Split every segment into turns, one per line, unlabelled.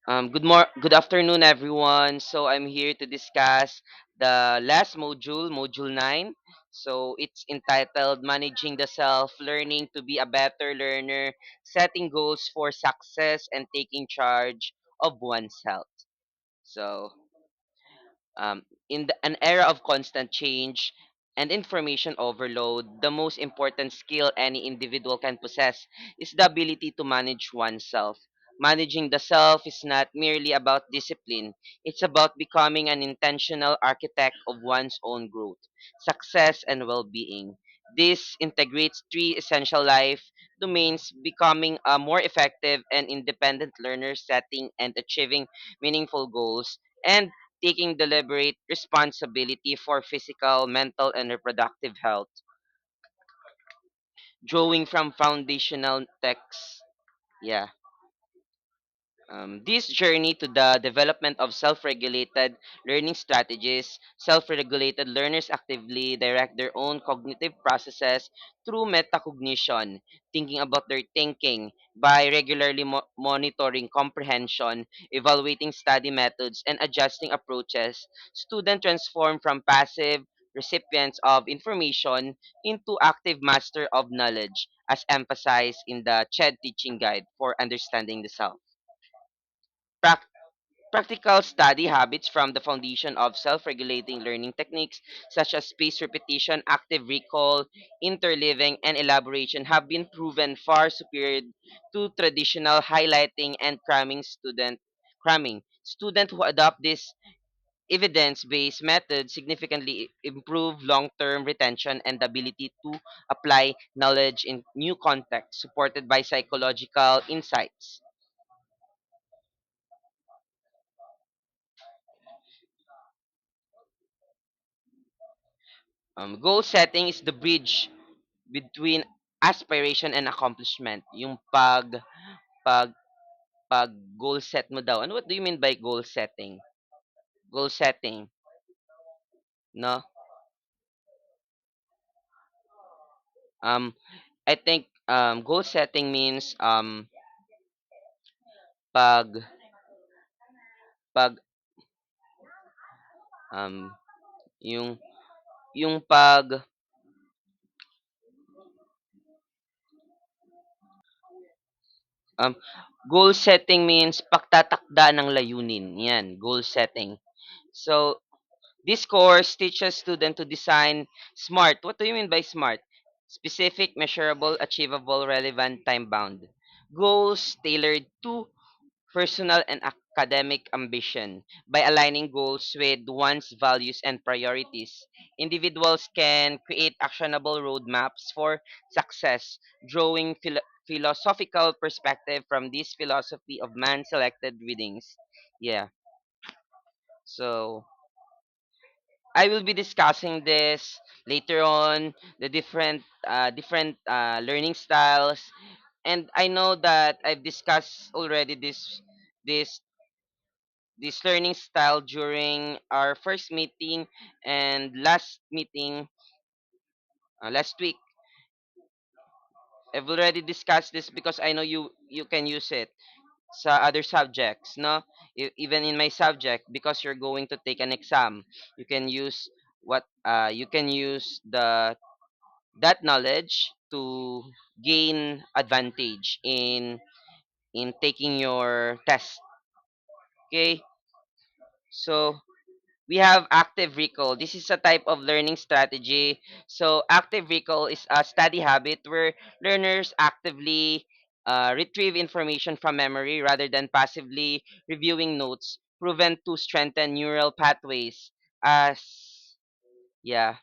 Good afternoon, everyone. So I'm here to discuss the last module, Module 9. So it's entitled Managing the Self, Learning to be a Better Learner, Setting Goals for Success, and Taking Charge of One's Health. So in an era of constant change and information overload, the most important skill any individual can possess is the ability to manage oneself. Managing the self is not merely about discipline, it's about becoming an intentional architect of one's own growth, success, and well being. This integrates three essential life domains: becoming a more effective and independent learner, setting and achieving meaningful goals, and taking deliberate responsibility for physical, mental, and reproductive health, drawing from foundational texts. Yeah. This journey to the development of self regulated learning strategies, self regulated learners actively direct their own cognitive processes through metacognition, thinking about their thinking by regularly monitoring comprehension, evaluating study methods, and adjusting approaches. Students transform from passive recipients of information into active master of knowledge, as emphasized in the CHED teaching guide for understanding the self. Prac- Practical study habits from the foundation of self-regulating learning techniques such as spaced repetition, active recall, interleaving, and elaboration have been proven far superior to traditional highlighting and cramming. Students who adopt this evidence-based method significantly improve long-term retention and the ability to apply knowledge in new contexts supported by psychological insights. Goal setting is the bridge between aspiration and accomplishment. Yung pag pag goal set mo daw. Ano, what do you mean by goal setting? Goal setting, no? Um I think goal setting means pag pag um yung yung um goal setting means pagtatakda ng layunin. Yan, goal setting. So this course teaches students to design SMART. What do you mean by SMART? Specific, measurable, achievable, relevant, time bound. Goals tailored to personal and academic ambition. By aligning goals with one's values and priorities, individuals can create actionable roadmaps for success, drawing philosophical perspective from this philosophy of man selected readings. Yeah. So I will be discussing this later on, the different learning styles, and I know that I've discussed already this this learning style during our first meeting and last meeting last week. I've already discussed this because I know you can use it sa other subjects, no? Even in my subject, because you're going to take an exam, you can use you can use the that knowledge to gain advantage in taking your test. Okay, so we have active recall. This is a type of learning strategy. So active recall is a study habit where learners actively retrieve information from memory rather than passively reviewing notes, proven to strengthen neural pathways. As yeah,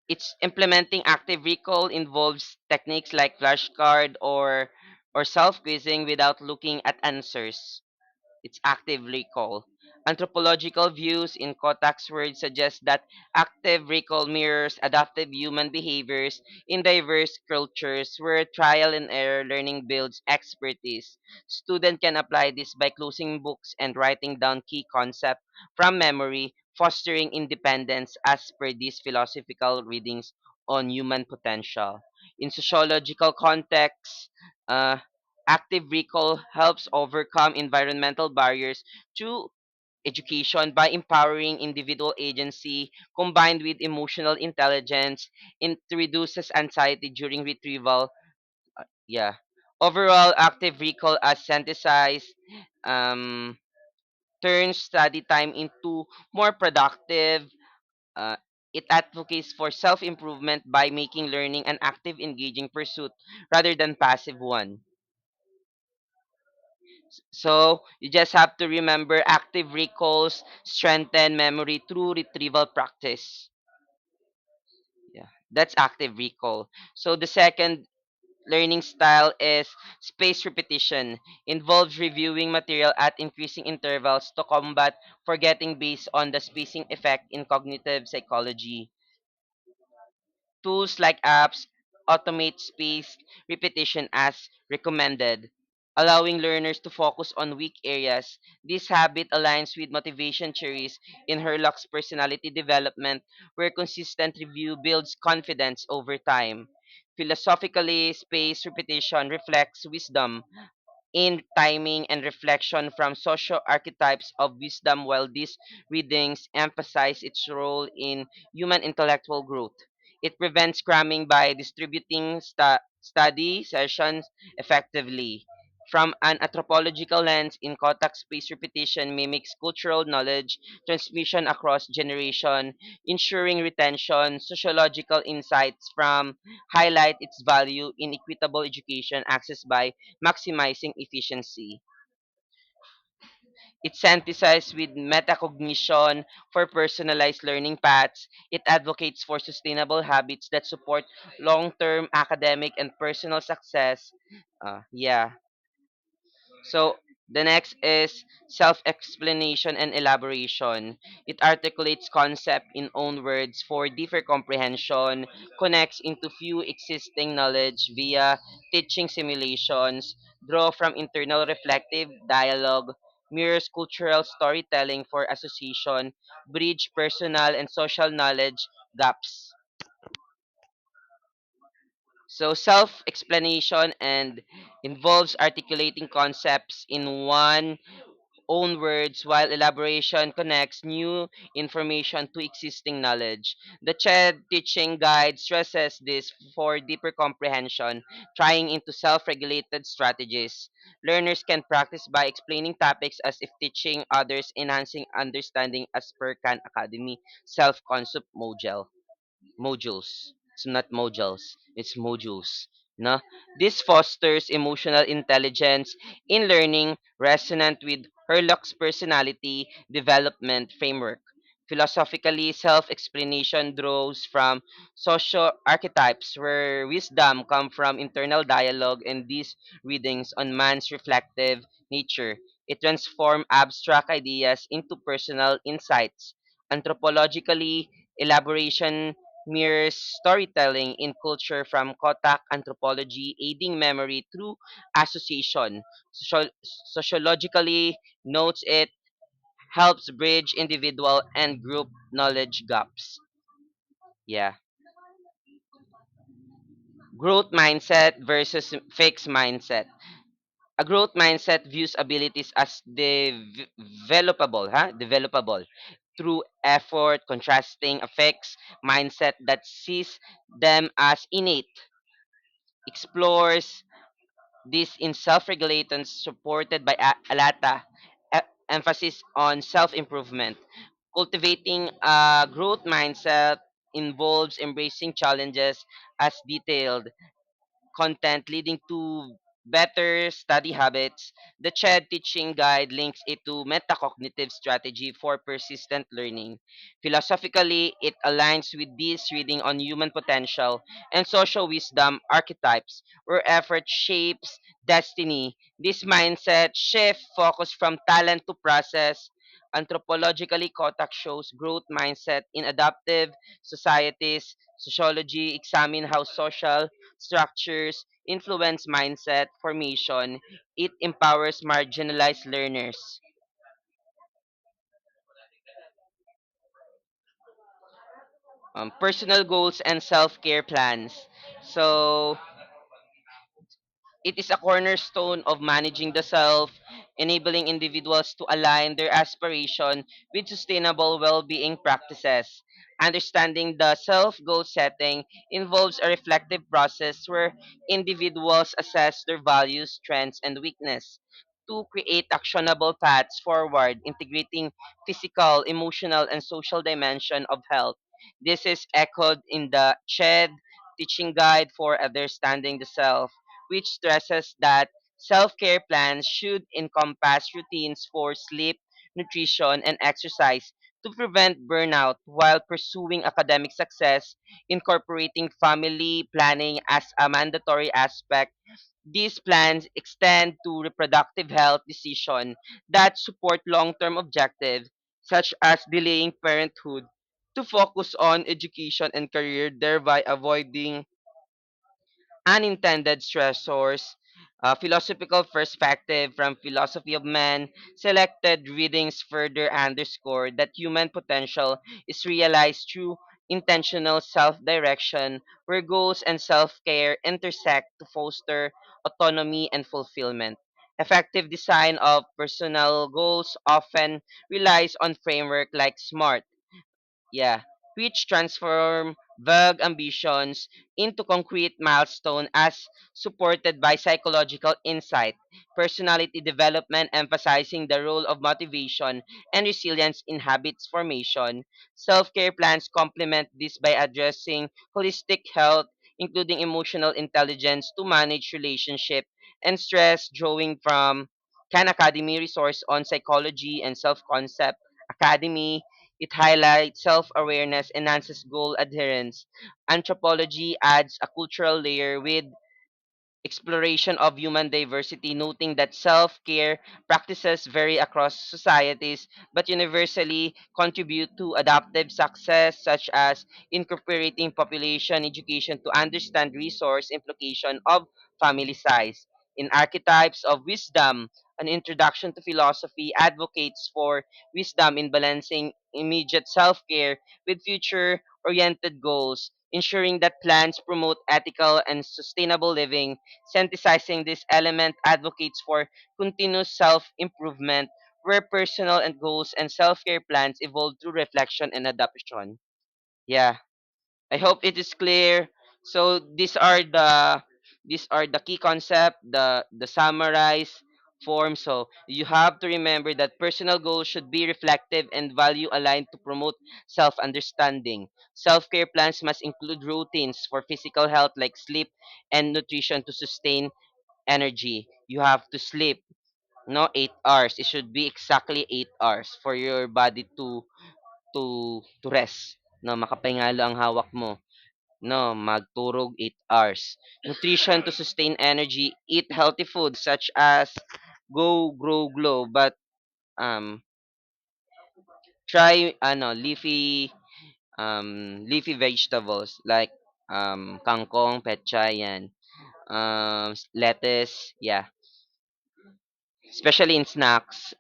it's implementing active recall involves techniques like flashcard or self-quizzing without looking at answers. It's active recall. Anthropological views in Kotak's words suggest that active recall mirrors adaptive human behaviors in diverse cultures where trial and error learning builds expertise. Student can apply this by closing books and writing down key concepts from memory, fostering independence as per these philosophical readings on human potential. In sociological contexts, uh, Active recall helps overcome environmental barriers through education by empowering individual agency combined with emotional intelligence. It reduces anxiety during retrieval. Yeah. Overall, active recall as synthesized um, turns study time into more productive. Uh, it advocates for self improvement by making learning an active, engaging pursuit rather than passive one. So you just have to remember active recalls strengthen memory through retrieval practice. Yeah, that's active recall. So the second learning style is spaced repetition. Involves reviewing material at increasing intervals to combat forgetting based on the spacing effect in cognitive psychology. Tools like apps automate spaced repetition as recommended, allowing learners to focus on weak areas. This habit aligns with motivation theories in Herlock's personality development, where consistent review builds confidence over time. Philosophically, spaced repetition reflects wisdom in timing and reflection from social archetypes of wisdom, while these readings emphasize its role in human intellectual growth. It prevents cramming by distributing study sessions effectively. From an anthropological lens, in Kotak space repetition mimics cultural knowledge transmission across generation, ensuring retention. Sociological insights from highlight its value in equitable education access by maximizing efficiency. It synthesizes with metacognition for personalized learning paths. It advocates for sustainable habits that support long term academic and personal success. Yeah. So the next is self-explanation and elaboration. It articulates concept in own words for deeper comprehension, connects into few existing knowledge via teaching simulations, draw from internal reflective dialogue, mirrors cultural storytelling for association, bridge personal and social knowledge gaps. So self-explanation and involves articulating concepts in one own words, while elaboration connects new information to existing knowledge. The CHED teaching guide stresses this for deeper comprehension, trying into self regulated strategies. Learners can practice by explaining topics as if teaching others, enhancing understanding as per Khan Academy self concept modules. It's not modules, it's modules. No? This fosters emotional intelligence in learning resonant with Herlock's personality development framework. Philosophically, self-explanation draws from social archetypes where wisdom come from internal dialogue and these readings on man's reflective nature. It transforms abstract ideas into personal insights. Anthropologically, elaboration mirrors storytelling in culture from Kotak anthropology, aiding memory through association. Sociologically, notes it helps bridge individual and group knowledge gaps. Yeah. Growth mindset versus fixed mindset. A growth mindset views abilities as developable through effort, contrasting a fixed mindset that sees them as innate, explores this in self-regulation supported by Alata, emphasis on self-improvement. Cultivating a growth mindset involves embracing challenges as detailed content leading to better study habits. The CHED teaching guide links it to metacognitive strategy for persistent learning. Philosophically, it aligns with this reading on human potential and social wisdom archetypes, where effort shapes destiny. This mindset shift focus from talent to process. Anthropologically, Kotak shows growth mindset in adaptive societies. Sociology examine how social structures influence mindset formation. It empowers marginalized learners. Personal goals and self-care plans. So It is a cornerstone of managing the self, enabling individuals to align their aspiration with sustainable well-being practices. Understanding the self goal setting involves a reflective process where individuals assess their values, strengths, and weakness to create actionable paths forward, integrating physical, emotional, and social dimension of health. This is echoed in the CHED teaching guide for understanding the self, which stresses that self care plans should encompass routines for sleep, nutrition, and exercise to prevent burnout while pursuing academic success, incorporating family planning as a mandatory aspect. These plans extend to reproductive health decisions that support long-term objectives, such as delaying parenthood, to focus on education and career, thereby avoiding unintended stressors. Philosophical perspective from Philosophy of Man selected readings further underscore that human potential is realized through intentional self-direction where goals and self-care intersect to foster autonomy and fulfillment. Effective design of personal goals often relies on framework like SMART, yeah, which transform vague ambitions into concrete milestone as supported by psychological insight, personality development emphasizing the role of motivation and resilience in habits formation. Self-care plans complement this by addressing holistic health, including emotional intelligence to manage relationship and stress, drawing from Khan Academy resource on psychology and self-concept academy. It highlights self awareness, enhances goal adherence. Anthropology adds a cultural layer with exploration of human diversity, noting that self care practices vary across societies but universally contribute to adaptive success, such as incorporating population education to understand resource implication of family size. In Archetypes of Wisdom, an introduction to philosophy advocates for wisdom in balancing immediate self care with future oriented goals, ensuring that plans promote ethical and sustainable living. Synthesizing this element advocates for continuous self-improvement where personal and goals and self-care plans evolve through reflection and adaptation. Yeah, I hope it is clear. So these are the key concept, the summarized form. So you have to remember that personal goals should be reflective and value aligned to promote self-understanding. Self-care plans must include routines for physical health like sleep and nutrition to sustain energy. You have to sleep, no, 8 hours. It should be exactly 8 hours for your body to rest. No, makapahinga lang ang hawak mo. No, magturog 8 hours. Nutrition to sustain energy. Eat healthy food such as Go Grow Glow, but um try leafy vegetables like kangkong, petchay yan. Lettuce, yeah. Especially in snacks,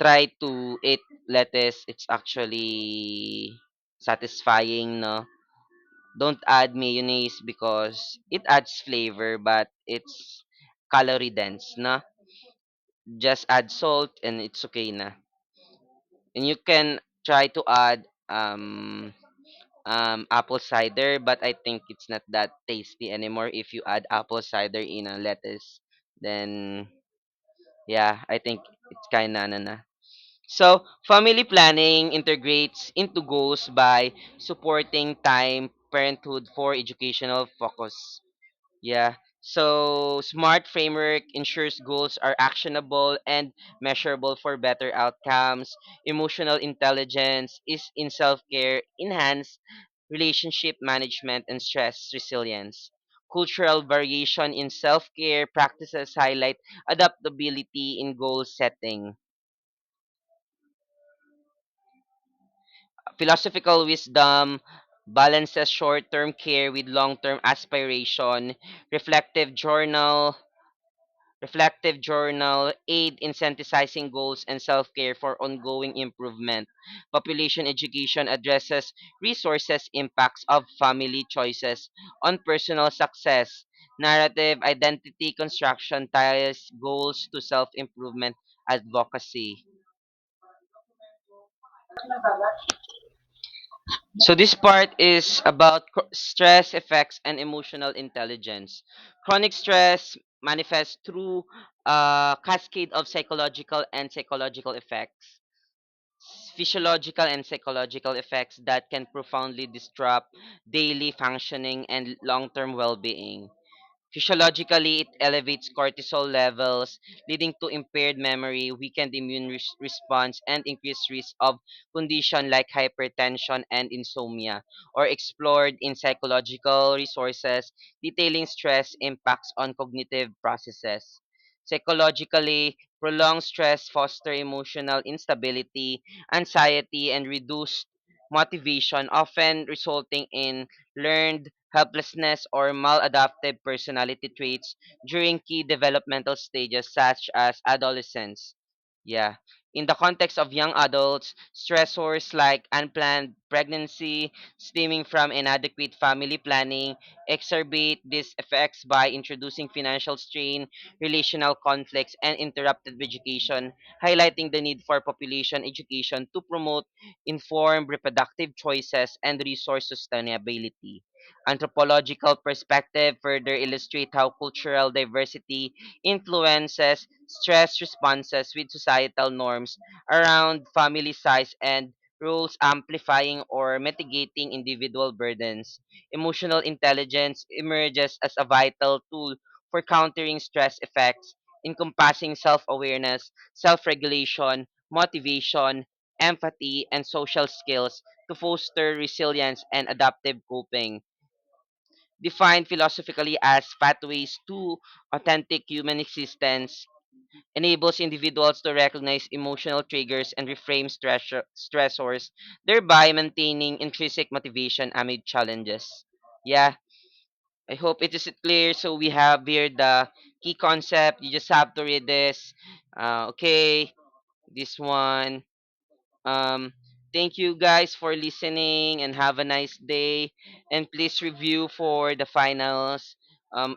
try to eat lettuce. It's actually satisfying, no? Don't add mayonnaise because it adds flavor, but it's calorie dense, no? Just add salt and it's okay na. And you can try to add apple cider, but I think it's not that tasty anymore if you add apple cider in a lettuce. Then yeah, I think it's kind of na. So, family planning integrates into goals by supporting time parenthood for educational focus. Yeah. So, smart framework ensures goals are actionable and measurable for better outcomes. Emotional intelligence is in self-care, enhance relationship management and stress resilience. Cultural variation in self-care practices highlight adaptability in goal setting. Philosophical wisdom balances short-term care with long-term aspiration. Reflective journal Reflective journal aid in synthesizing goals and self-care for ongoing improvement. Population education addresses resources impacts of family choices on personal success. Narrative identity construction ties goals to self-improvement advocacy. So this part is about stress effects and emotional intelligence. Chronic stress manifests through a cascade of psychological effects, physiological and psychological effects that can profoundly disrupt daily functioning and long-term well-being. Physiologically, it elevates cortisol levels, leading to impaired memory, weakened immune response, and increased risk of conditions like hypertension and insomnia, or explored in psychological resources detailing stress impacts on cognitive processes. Psychologically, prolonged stress foster emotional instability, anxiety, and reduced motivation, often resulting in learned helplessness, or maladaptive personality traits during key developmental stages such as adolescence. Yeah. In the context of young adults, stressors like unplanned pregnancy stemming from inadequate family planning exacerbate these effects by introducing financial strain, relational conflicts, and interrupted education, highlighting the need for population education to promote informed reproductive choices and resource sustainability. Anthropological perspective further illustrate how cultural diversity influences stress responses with societal norms around family size and rules amplifying or mitigating individual burdens. Emotional intelligence emerges as a vital tool for countering stress effects, encompassing self-awareness, self-regulation, motivation, empathy, and social skills to foster resilience and adaptive coping, defined philosophically as pathways to authentic human existence, enables individuals to recognize emotional triggers and reframe stressors, thereby maintaining intrinsic motivation amid challenges. Yeah, I hope it is clear. So we have here the key concept. You just have to read this. Okay, this one. Um, Thank you guys for listening and have a nice day. And please review for the finals.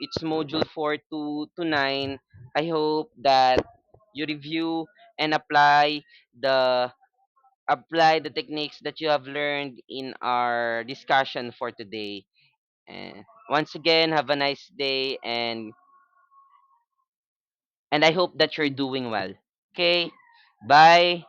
It's module 4 to 9. I hope that you review and the apply the techniques that you have learned in our discussion for today. And once again, have a nice day and I hope that you're doing well. Okay? Bye.